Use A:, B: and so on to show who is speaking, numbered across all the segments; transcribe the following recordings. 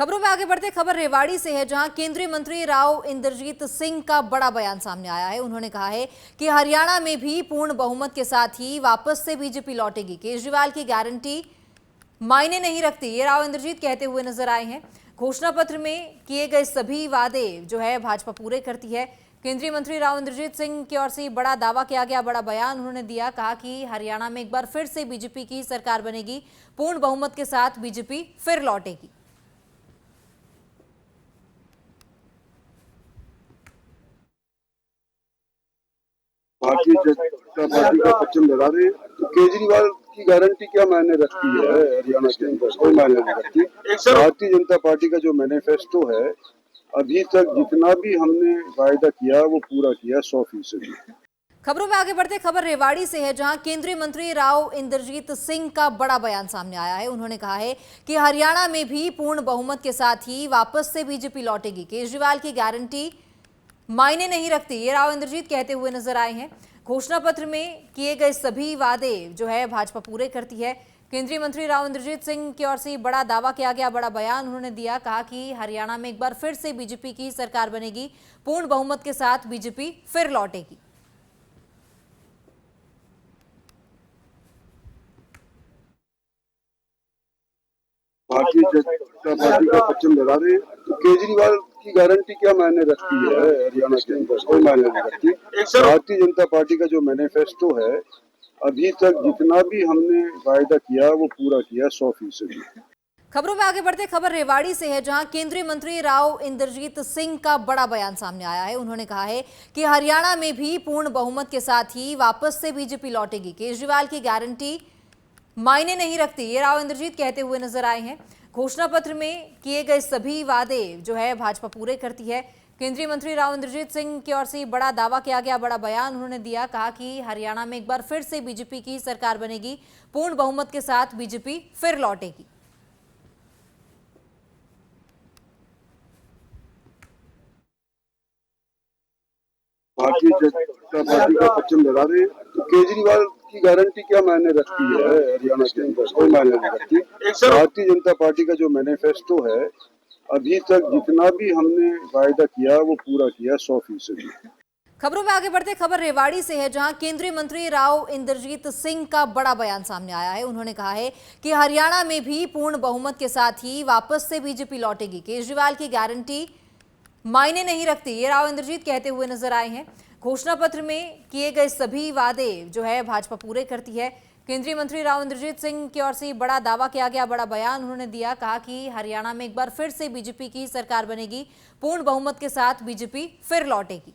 A: खबरों में आगे बढ़ते खबर रेवाड़ी से है, जहां केंद्रीय मंत्री राव इंद्रजीत सिंह का बड़ा बयान सामने आया है। उन्होंने कहा है कि हरियाणा में भी पूर्ण बहुमत के साथ ही वापस से बीजेपी लौटेगी। केजरीवाल की गारंटी मायने नहीं रखती, ये राव इंद्रजीत कहते हुए नजर आए हैं। घोषणा पत्र में किए गए सभी वादे जो है भाजपा पूरे करती है। केंद्रीय मंत्री राव इंद्रजीत सिंह की ओर से बड़ा दावा किया गया, बड़ा बयान उन्होंने दिया। कहा कि हरियाणा में एक बार फिर से बीजेपी की सरकार बनेगी, पूर्ण बहुमत के साथ बीजेपी फिर लौटेगी।
B: भारतीय जनता पार्टी का परचम लहरा रहे हैं, तो केजरीवाल की गारंटी क्या मायने रखती है? हरियाणा के अंदर कोई मायने नहीं रखती। भारतीय जनता पार्टी का जो मैनिफेस्टो है, अभी तक जितना भी हमने वायदा किया वो पूरा किया 100%।
A: खबरों में आगे बढ़ते खबर रेवाड़ी से है, जहां केंद्रीय मंत्री राव इंद्रजीत सिंह का बड़ा बयान सामने आया है। उन्होंने कहा है कि हरियाणा में भी पूर्ण बहुमत के साथ ही वापस से बीजेपी लौटेगी। केजरीवाल की गारंटी मायने नहीं रखती, ये राव इंद्रजीत कहते हुए नजर आए हैं। घोषणा पत्र में किए गए सभी वादे जो है भाजपा पूरे करती है। केंद्रीय मंत्री राव इंद्रजीत सिंह की ओर से बड़ा दावा किया गया, बड़ा बयान उन्होंने दिया। कहा कि हरियाणा में एक बार फिर से बीजेपी की सरकार बनेगी, पूर्ण बहुमत के साथ बीजेपी फिर लौटेगी।
B: भारतीय जनता पार्टी का परचम लहरा रहे हैं, तो केजरीवाल की गारंटी क्या मायने रखती है? हरियाणा के अंदर कोई मायने नहीं रखती। भारतीय जनता पार्टी का जो मैनिफेस्टो है, अभी तक जितना भी हमने वायदा किया वो पूरा किया 100%।
A: खबरों में आगे बढ़ते खबर रेवाड़ी से है, जहां केंद्रीय मंत्री राव इंद्रजीत सिंह का बड़ा बयान सामने आया है। उन्होंने कहा है कि हरियाणा में भी पूर्ण बहुमत के साथ ही वापस से बीजेपी लौटेगी। केजरीवाल की गारंटी मायने नहीं रखती, ये राव इंद्रजीत कहते हुए नजर आए हैं। घोषणा पत्र में किए गए सभी वादे जो है भाजपा पूरे करती है। केंद्रीय मंत्री राव इंद्रजीत सिंह की ओर से बड़ा दावा किया गया, बड़ा बयान उन्होंने दिया। कहा कि हरियाणा में एक बार फिर से बीजेपी की सरकार बनेगी, पूर्ण बहुमत के साथ बीजेपी फिर लौटेगी।
B: भारतीय जनता पार्टी का परचम लहरा रहे हैं, तो केजरीवाल की गारंटी क्या मायने रखती है? हरियाणा के अंदर कोई मायने नहीं रखती। भारतीय जनता पार्टी का जो मैनिफेस्टो है, अभी तक जितना भी हमने वायदा किया वो पूरा किया 100%।
A: खबरों में आगे बढ़ते खबर रेवाड़ी से है, जहां केंद्रीय मंत्री राव इंद्रजीत सिंह का बड़ा बयान सामने आया है। उन्होंने कहा है कि हरियाणा में भी पूर्ण बहुमत के साथ ही वापस से बीजेपी लौटेगी। केजरीवाल की गारंटी मायने नहीं रखती, ये राव इंद्रजीत कहते हुए नजर आए हैं। घोषणा पत्र में किए गए सभी वादे जो है भाजपा पूरे करती है। केंद्रीय मंत्री राव इंद्रजीत सिंह की ओर से बड़ा दावा किया गया, बड़ा बयान उन्होंने दिया। कहा कि हरियाणा में एक बार फिर से बीजेपी की सरकार बनेगी, पूर्ण बहुमत के साथ बीजेपी फिर लौटेगी।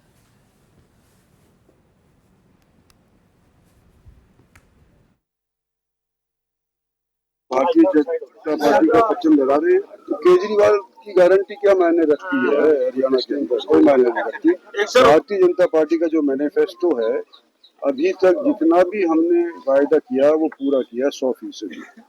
B: भारतीय जनता पार्टी का परचम लहरा रहे हैं, तो केजरीवाल की गारंटी क्या मायने रखती है? हरियाणा के अंदर कोई मायने नहीं रखती। भारतीय जनता पार्टी का जो मैनिफेस्टो है, अभी तक जितना भी हमने वायदा किया वो पूरा किया 100%।